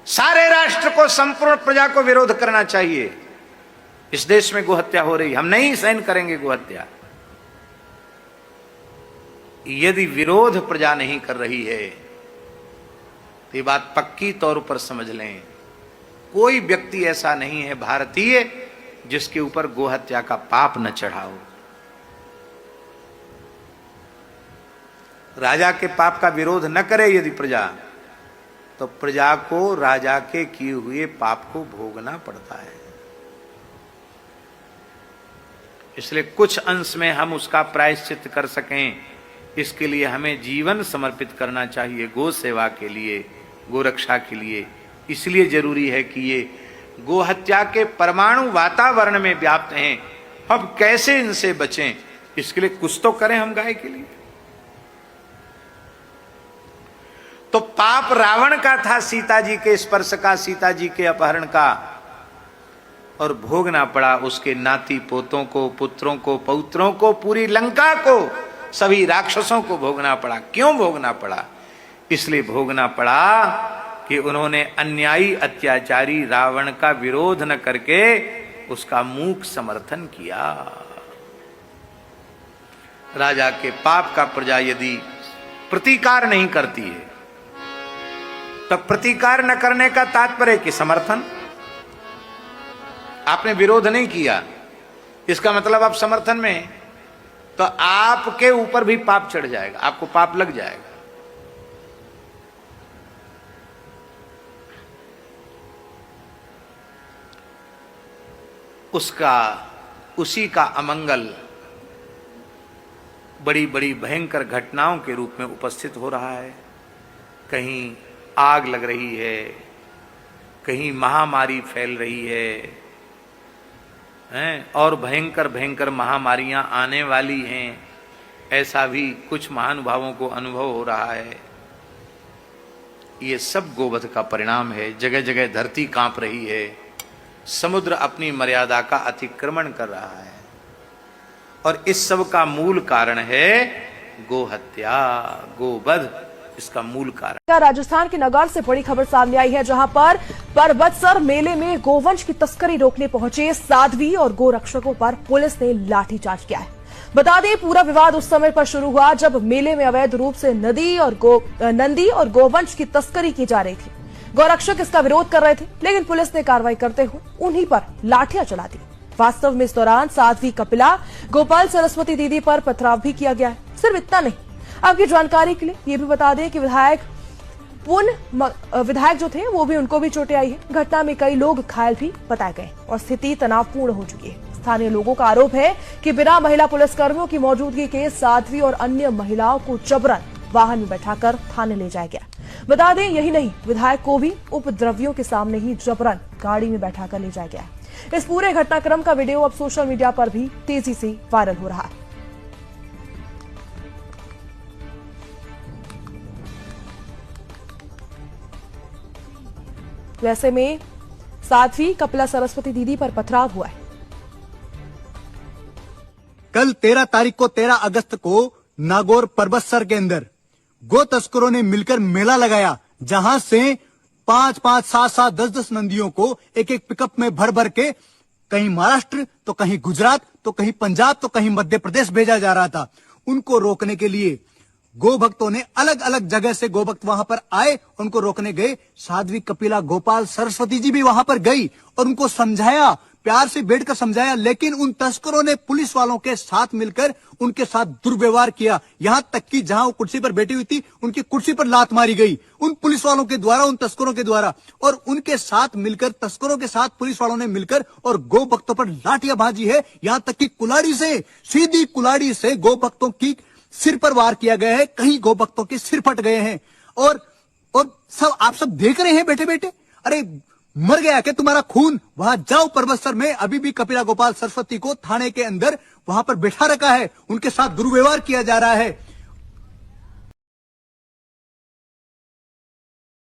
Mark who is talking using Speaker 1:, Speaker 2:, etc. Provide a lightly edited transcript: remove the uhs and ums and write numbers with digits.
Speaker 1: सारे राष्ट्र को, संपूर्ण प्रजा को विरोध करना चाहिए। इस देश में गोहत्या हो रही, हम नहीं सहन करेंगे गोहत्या। यदि विरोध प्रजा नहीं कर रही है तो ये बात पक्की तौर पर समझ लें, कोई व्यक्ति ऐसा नहीं है भारतीय जिसके ऊपर गोहत्या का पाप न चढ़ा हो। राजा के पाप का विरोध न करे यदि प्रजा, तो प्रजा को राजा के किए हुए पाप को भोगना पड़ता है। इसलिए कुछ अंश में हम उसका प्रायश्चित कर सकें, इसके लिए हमें जीवन समर्पित करना चाहिए गो सेवा के लिए, गो रक्षा के लिए। इसलिए जरूरी है कि ये गोहत्या के परमाणु वातावरण में व्याप्त हैं, अब कैसे इनसे बचें, इसके लिए कुछ तो करें हम गाय के लिए। तो पाप रावण का था सीता जी के स्पर्श का, सीता जी के अपहरण का, और भोगना पड़ा उसके नाती पोतों को, पुत्रों को, पौत्रों को, पूरी लंका को, सभी राक्षसों को भोगना पड़ा। क्यों भोगना पड़ा? इसलिए भोगना पड़ा कि उन्होंने अन्यायी अत्याचारी रावण का विरोध न करके उसका मूक समर्थन किया। राजा के पाप का प्रजा यदि प्रतिकार नहीं करती है, तब प्रतिकार न करने का तात्पर्य कि समर्थन। आपने विरोध नहीं किया, इसका मतलब आप समर्थन में हैं, तो आपके ऊपर भी पाप चढ़ जाएगा, आपको पाप लग जाएगा। उसी का अमंगल बड़ी बड़ी भयंकर घटनाओं के रूप में उपस्थित हो रहा है। कहीं आग लग रही है, कहीं महामारी फैल रही है, और भयंकर भयंकर महामारियां आने वाली हैं, ऐसा भी कुछ महानुभावों को अनुभव हो रहा है। ये सब गोवध का परिणाम है। जगह जगह धरती कांप रही है, समुद्र अपनी मर्यादा का अतिक्रमण कर रहा है, और इस सब का मूल कारण है गोहत्या, गोवध, इसका मूल कारण।
Speaker 2: राजस्थान के नगर से बड़ी खबर सामने आई है, जहां पर परबतसर मेले में गोवंश की तस्करी रोकने पहुंचे साध्वी और गोरक्षकों पर पुलिस ने लाठीचार्ज किया है। बता दें, पूरा विवाद उस समय पर शुरू हुआ जब मेले में अवैध रूप से नंदी और गोवंश की तस्करी की जा रही थी। गोरक्षक इसका विरोध कर रहे थे, लेकिन पुलिस ने कार्रवाई करते हुए उन्हीं पर लाठियां चला दी। वास्तव में इस दौरान साध्वी कपिला, गोपाल सरस्वती दीदी पर पथराव भी किया गया है। सिर्फ इतना नहीं, आपकी जानकारी के लिए ये भी बता दें कि विधायक जो थे वो भी, उनको भी चोटें आई है। घटना में कई लोग घायल भी बताए गए और स्थिति तनावपूर्ण हो चुकी है। स्थानीय लोगों का आरोप है कि बिना महिला पुलिसकर्मियों की मौजूदगी के साध्वी और अन्य महिलाओं को जबरन वाहन में बैठाकर थाने ले जाया गया। बता दें, यही नहीं, विधायक को भी उपद्रवियों के सामने ही जबरन गाड़ी में बैठाकर ले जाया गया। इस पूरे घटनाक्रम का वीडियो अब सोशल मीडिया पर भी तेजी से वायरल हो रहा है। वैसे में साध्वी कपिला सरस्वती दीदी पर पथराव हुआ है।
Speaker 3: कल 13 तारीख को 13 अगस्त को नागौर परबतसर के अंदर गो तस्करों ने मिलकर मेला लगाया, जहां से 5-5, 7-7, 10-10 नंदियों को एक एक पिकअप में भर भर के कहीं महाराष्ट्र तो कहीं गुजरात तो कहीं पंजाब तो कहीं मध्य प्रदेश भेजा जा रहा था। उनको रोकने के लिए गो भक्तों ने अलग अलग जगह से गो भक्त वहां पर आए, उनको रोकने गए। साध्वी कपिला, गोपाल सरस्वती जी भी वहां पर गई और उनको समझाया, प्यार से बैठकर समझाया, लेकिन उन तस्करों ने पुलिस वालों के साथ मिलकर उनके साथ दुर्व्यवहार किया। यहां तक कि जहां वो कुर्सी पर बैठी हुई थी, उनकी कुर्सी पर लात मारी गई उन पुलिस वालों के द्वारा, उन तस्करों के द्वारा। और उनके साथ मिलकर, तस्करों के साथ पुलिस वालों ने मिलकर और गो भक्तों पर लाठियां भाजी है। यहां तक कि कुल्हाड़ी से, सीधी कुल्हाड़ी से गो भक्तों की सिर पर वार किया गया है। कहीं गो भक्तों के सिर फट गए हैं। और सब आप सब देख रहे हैं बैठे बैठे। अरे मर गया क्या तुम्हारा खून? वहां जाओ परबतसर में, अभी भी कपिला गोपाल सरस्वती को थाने के अंदर वहां पर बैठा रखा है, उनके साथ दुर्व्यवहार किया जा रहा है।